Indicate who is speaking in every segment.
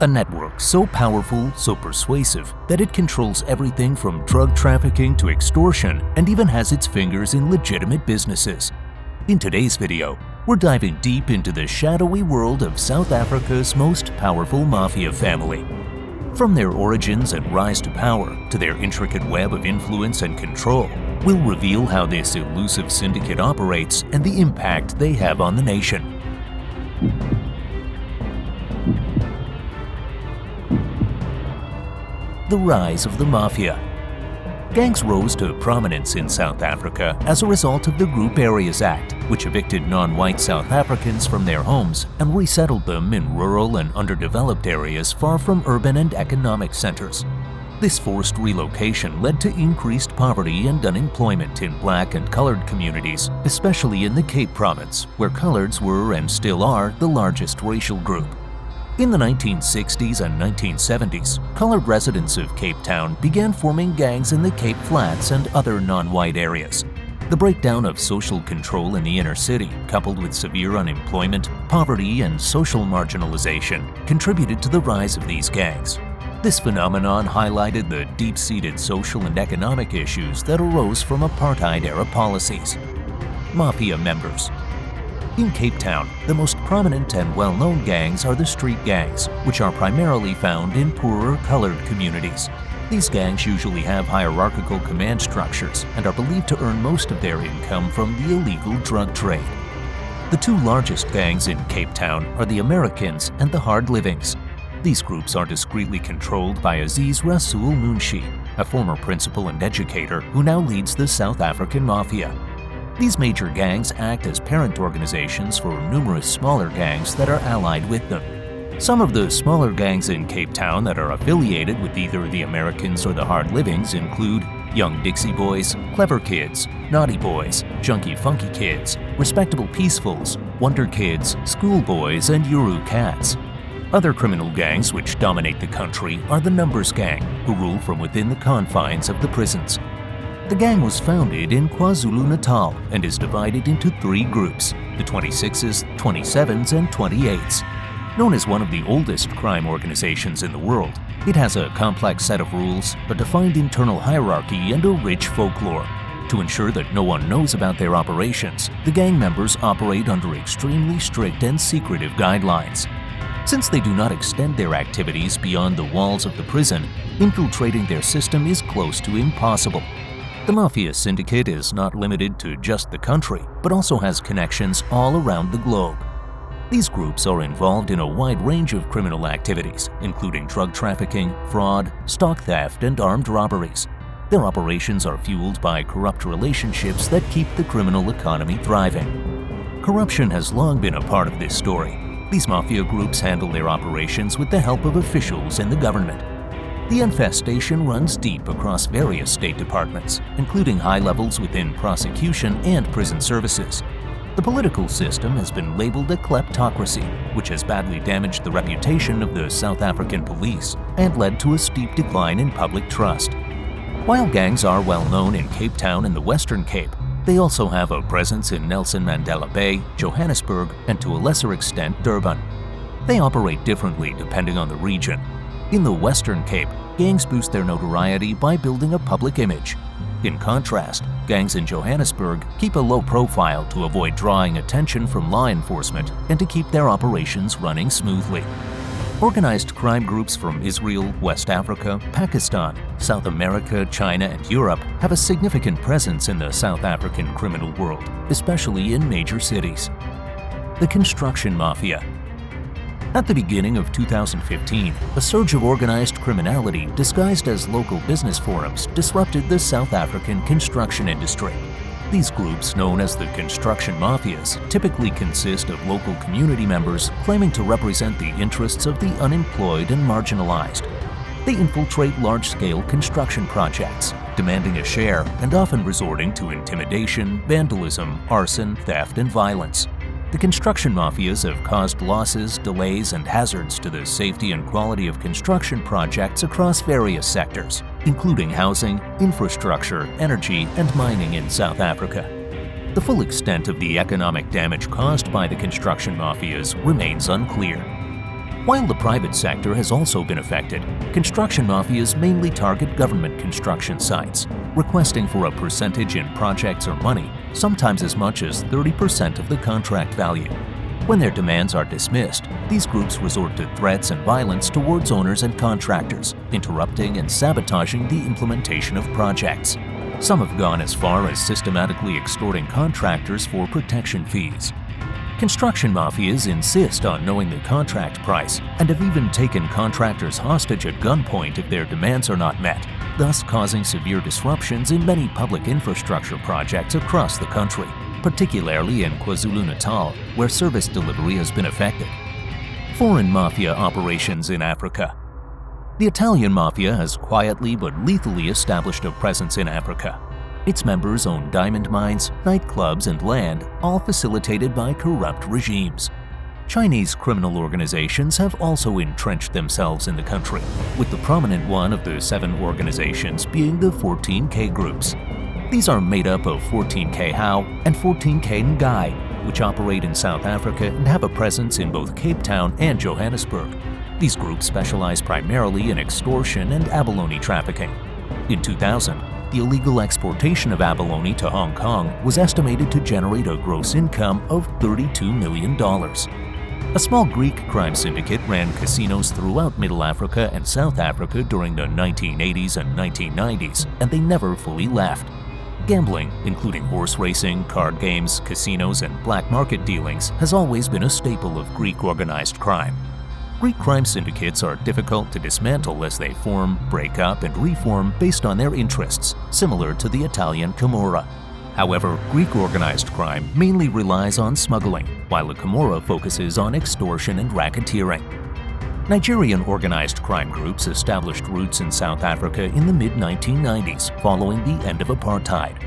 Speaker 1: A network so powerful, so persuasive, that it controls everything from drug trafficking to extortion and even has its fingers in legitimate businesses. In today's video, we're diving deep into the shadowy world of South Africa's most powerful mafia family. From their origins and rise to power to their intricate web of influence and control, we'll reveal how this elusive syndicate operates and the impact they have on the nation. The rise of the mafia. Gangs rose to prominence in South Africa as a result of the Group Areas Act, which evicted non-white South Africans from their homes and resettled them in rural and underdeveloped areas far from urban and economic centers. This forced relocation led to increased poverty and unemployment in black and colored communities, especially in the Cape Province, where coloreds were and still are the largest racial group. In the 1960s and 1970s, colored residents of Cape Town began forming gangs in the Cape Flats and other non-white areas. The breakdown of social control in the inner city, coupled with severe unemployment, poverty, and social marginalization, contributed to the rise of these gangs. This phenomenon highlighted the deep-seated social and economic issues that arose from apartheid-era policies. Mafia members. In Cape Town, the most prominent and well-known gangs are the street gangs, which are primarily found in poorer colored communities. These gangs usually have hierarchical command structures and are believed to earn most of their income from the illegal drug trade. The two largest gangs in Cape Town are the Americans and the Hard Livings. These groups are discreetly controlled by Aziz Rasool Munshi, a former principal and educator who now leads the South African Mafia. These major gangs act as parent organizations for numerous smaller gangs that are allied with them. Some of the smaller gangs in Cape Town that are affiliated with either the Americans or the Hard Livings include Young Dixie Boys, Clever Kids, Naughty Boys, Junkie Funky Kids, Respectable Peacefuls, Wonder Kids, Schoolboys, and Uru Cats. Other criminal gangs which dominate the country are the Numbers Gang, who rule from within the confines of the prisons. The gang was founded in KwaZulu-Natal and is divided into three groups, the 26s, 27s, and 28s. Known as one of the oldest crime organizations in the world, it has a complex set of rules, a defined internal hierarchy, and a rich folklore. To ensure that no one knows about their operations, the gang members operate under extremely strict and secretive guidelines. Since they do not extend their activities beyond the walls of the prison, infiltrating their system is close to impossible. The Mafia Syndicate is not limited to just the country, but also has connections all around the globe. These groups are involved in a wide range of criminal activities, including drug trafficking, fraud, stock theft, and armed robberies. Their operations are fueled by corrupt relationships that keep the criminal economy thriving. Corruption has long been a part of this story. These mafia groups handle their operations with the help of officials in the government. The infestation runs deep across various state departments, including high levels within prosecution and prison services. The political system has been labeled a kleptocracy, which has badly damaged the reputation of the South African police and led to a steep decline in public trust. While gangs are well known in Cape Town and the Western Cape, they also have a presence in Nelson Mandela Bay, Johannesburg, and to a lesser extent Durban. They operate differently depending on the region. In the Western Cape, gangs boost their notoriety by building a public image. In contrast, gangs in Johannesburg keep a low profile to avoid drawing attention from law enforcement and to keep their operations running smoothly. Organized crime groups from Israel, West Africa, Pakistan, South America, China, and Europe have a significant presence in the South African criminal world, especially in major cities. The Construction Mafia. At the beginning of 2015, a surge of organized criminality disguised as local business forums disrupted the South African construction industry. These groups, known as the Construction Mafias, typically consist of local community members claiming to represent the interests of the unemployed and marginalized. They infiltrate large-scale construction projects, demanding a share and often resorting to intimidation, vandalism, arson, theft, and violence. The construction mafias have caused losses, delays, and hazards to the safety and quality of construction projects across various sectors, including housing, infrastructure, energy, and mining in South Africa. The full extent of the economic damage caused by the construction mafias remains unclear. While the private sector has also been affected, construction mafias mainly target government construction sites, requesting for a percentage in projects or money, sometimes as much as 30% of the contract value. When their demands are dismissed, these groups resort to threats and violence towards owners and contractors, interrupting and sabotaging the implementation of projects. Some have gone as far as systematically extorting contractors for protection fees. Construction mafias insist on knowing the contract price and have even taken contractors hostage at gunpoint if their demands are not met, thus causing severe disruptions in many public infrastructure projects across the country, particularly in KwaZulu-Natal, where service delivery has been affected. Foreign mafia operations in Africa. The Italian mafia has quietly but lethally established a presence in Africa. Its members own diamond mines, nightclubs, and land, all facilitated by corrupt regimes. Chinese criminal organizations have also entrenched themselves in the country, with the prominent one of the 7 organizations being the 14K groups. These are made up of 14K Hao and 14K Ngai, which operate in South Africa and have a presence in both Cape Town and Johannesburg. These groups specialize primarily in extortion and abalone trafficking. In 2000, the illegal exportation of abalone to Hong Kong was estimated to generate a gross income of $32 million. A small Greek crime syndicate ran casinos throughout Middle Africa and South Africa during the 1980s and 1990s, and they never fully left. Gambling, including horse racing, card games, casinos, and black market dealings, has always been a staple of Greek organized crime. Greek crime syndicates are difficult to dismantle as they form, break up, and reform based on their interests, similar to the Italian Camorra. However, Greek organized crime mainly relies on smuggling, while the Camorra focuses on extortion and racketeering. Nigerian organized crime groups established roots in South Africa in the mid-1990s following the end of apartheid.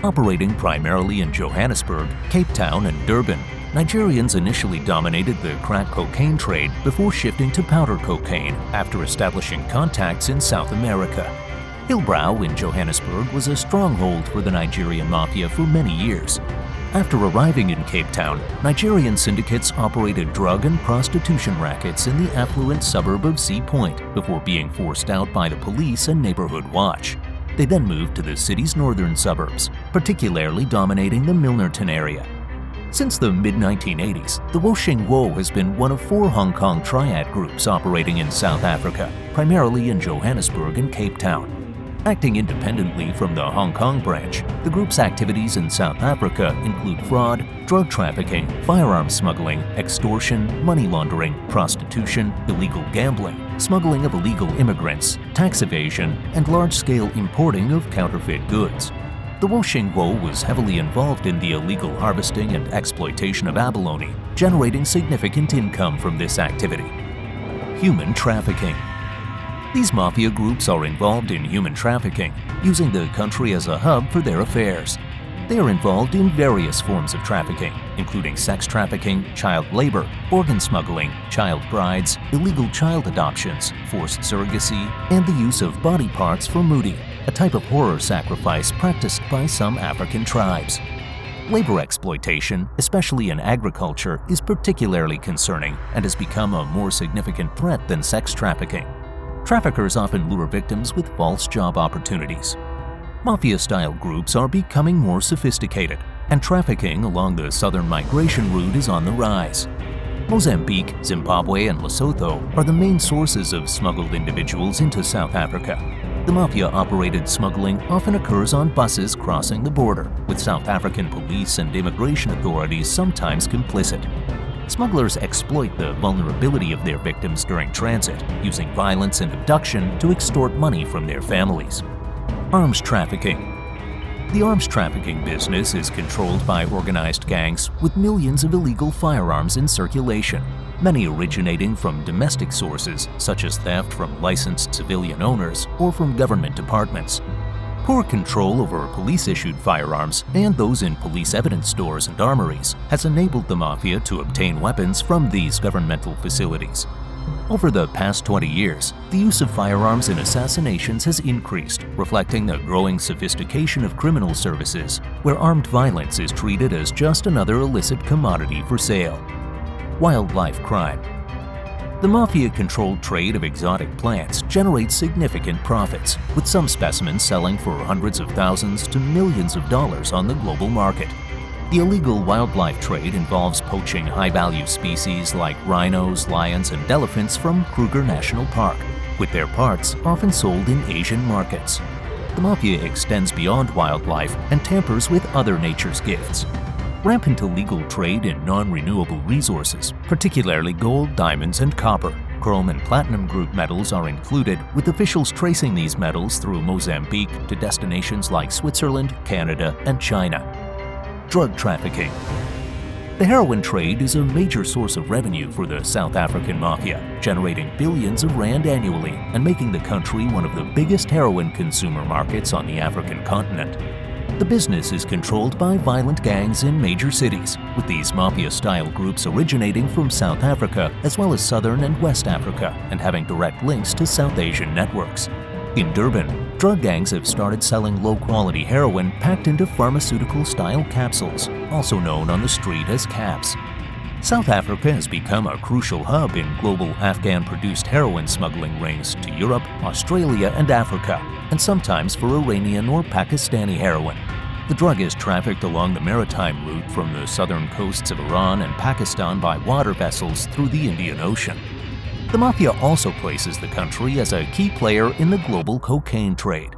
Speaker 1: Operating primarily in Johannesburg, Cape Town, and Durban, Nigerians initially dominated the crack cocaine trade before shifting to powder cocaine after establishing contacts in South America. Hillbrow in Johannesburg was a stronghold for the Nigerian mafia for many years. After arriving in Cape Town, Nigerian syndicates operated drug and prostitution rackets in the affluent suburb of Sea Point before being forced out by the police and neighborhood watch. They then moved to the city's northern suburbs, particularly dominating the Milnerton area. Since the mid-1980s, the Woshing Wo has been one of 4 Hong Kong triad groups operating in South Africa, primarily in Johannesburg and Cape Town. Acting independently from the Hong Kong branch, the group's activities in South Africa include fraud, drug trafficking, firearms smuggling, extortion, money laundering, prostitution, illegal gambling, smuggling of illegal immigrants, tax evasion, and large-scale importing of counterfeit goods. The Woshing Wo was heavily involved in the illegal harvesting and exploitation of abalone, generating significant income from this activity. Human trafficking. These mafia groups are involved in human trafficking, using the country as a hub for their affairs. They are involved in various forms of trafficking, including sex trafficking, child labor, organ smuggling, child brides, illegal child adoptions, forced surrogacy, and the use of body parts for mudi, a type of horror sacrifice practiced by some African tribes. Labor exploitation, especially in agriculture, is particularly concerning and has become a more significant threat than sex trafficking. Traffickers often lure victims with false job opportunities. Mafia-style groups are becoming more sophisticated, and trafficking along the southern migration route is on the rise. Mozambique, Zimbabwe, and Lesotho are the main sources of smuggled individuals into South Africa. The mafia-operated smuggling often occurs on buses crossing the border, with South African police and immigration authorities sometimes complicit. Smugglers exploit the vulnerability of their victims during transit, using violence and abduction to extort money from their families. Arms trafficking. The arms trafficking business is controlled by organized gangs with millions of illegal firearms in circulation, many originating from domestic sources such as theft from licensed civilian owners or from government departments. Poor control over police-issued firearms and those in police evidence stores and armories has enabled the mafia to obtain weapons from these governmental facilities. Over the past 20 years, the use of firearms in assassinations has increased, reflecting the growing sophistication of criminal services, where armed violence is treated as just another illicit commodity for sale. Wildlife crime. The Mafia-controlled trade of exotic plants generates significant profits, with some specimens selling for hundreds of thousands to millions of dollars on the global market. The illegal wildlife trade involves poaching high-value species like rhinos, lions, and elephants from Kruger National Park, with their parts often sold in Asian markets. The Mafia extends beyond wildlife and tampers with other nature's gifts. Rampant illegal trade in non-renewable resources, particularly gold, diamonds, and copper, chrome and platinum group metals are included, with officials tracing these metals through Mozambique to destinations like Switzerland, Canada, and China. Drug trafficking. The heroin trade is a major source of revenue for the South African Mafia, generating billions of rand annually and making the country one of the biggest heroin consumer markets on the African continent. The business is controlled by violent gangs in major cities, with these Mafia-style groups originating from South Africa as well as Southern and West Africa and having direct links to South Asian networks. In Durban, drug gangs have started selling low-quality heroin packed into pharmaceutical-style capsules, also known on the street as caps. South Africa has become a crucial hub in global Afghan-produced heroin smuggling rings to Europe, Australia, and Africa, and sometimes for Iranian or Pakistani heroin. The drug is trafficked along the maritime route from the southern coasts of Iran and Pakistan by water vessels through the Indian Ocean. The Mafia also places the country as a key player in the global cocaine trade.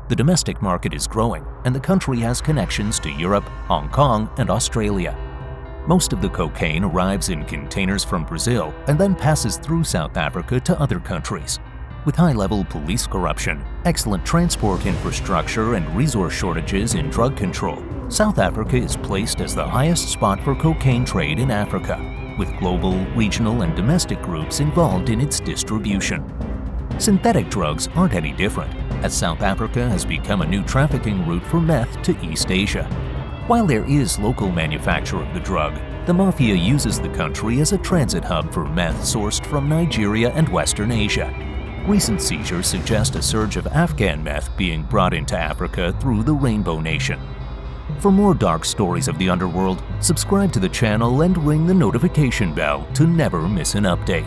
Speaker 1: The domestic market is growing, and the country has connections to Europe, Hong Kong, and Australia. Most of the cocaine arrives in containers from Brazil and then passes through South Africa to other countries. With high-level police corruption, excellent transport infrastructure, and resource shortages in drug control, South Africa is placed as the highest spot for cocaine trade in Africa, with global, regional, and domestic groups involved in its distribution. Synthetic drugs aren't any different, as South Africa has become a new trafficking route for meth to East Asia. While there is local manufacture of the drug, the Mafia uses the country as a transit hub for meth sourced from Nigeria and Western Asia. Recent seizures suggest a surge of Afghan meth being brought into Africa through the Rainbow Nation. For more dark stories of the underworld, subscribe to the channel and ring the notification bell to never miss an update.